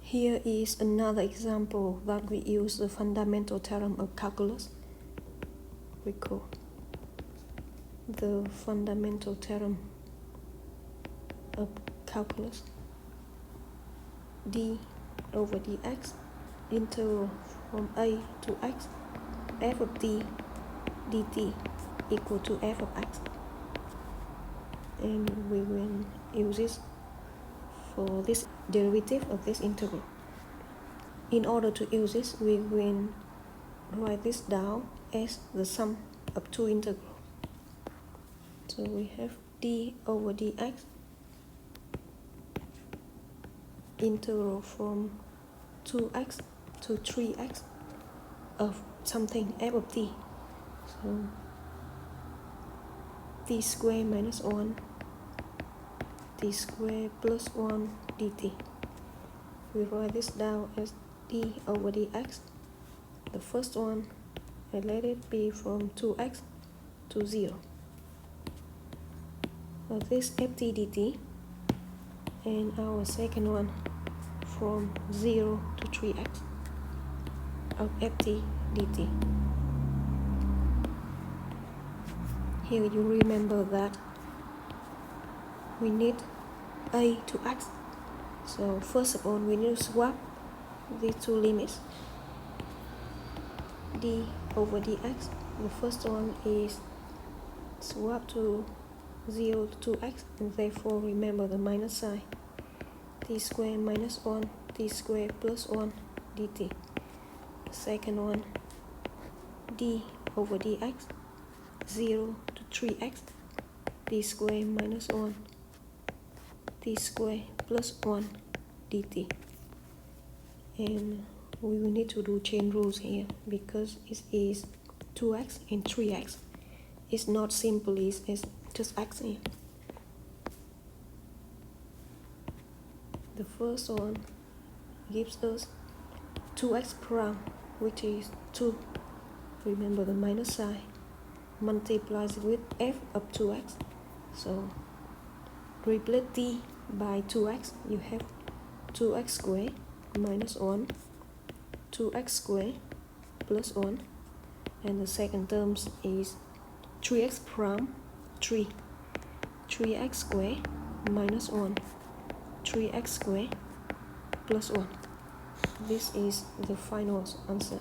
Here is another example that we use the fundamental theorem of calculus. Recall the fundamental theorem of calculus. D over dx, integral from a to x, f of t dt equal to f of x. And we will use this for this derivative of this integral. In order to use this, we will write this down as the sum of two integrals. So we have d over dx, integral from 2x to 3x of something f of t. So t squared minus 1, t squared plus 1 dt. We write this down as d over dx. The first one, I let it be from 2x to 0. So this ft dt, and our second one from 0 to 3x of ft dt. Here you remember that we need a to x. So first of all, we need to swap these two limits. D over dx, the first one is swap to 0 to 2x, and therefore remember the minus sign. T squared minus 1, t squared plus 1 dt. The second one, d over dx, 0 to 3x, t squared minus 1, t squared plus 1 dt. And we will need to do chain rules here because it is 2x and 3x. It's not simply as just x here. The first one gives us 2x prime, which is 2. Remember the minus sign. Multiplies it with f of 2x. So replace t by 2x. You have 2x squared minus 1, 2x squared plus 1, and the second term is 3x prime 3, 3x squared minus 1, 3x squared plus 1. This is the final answer.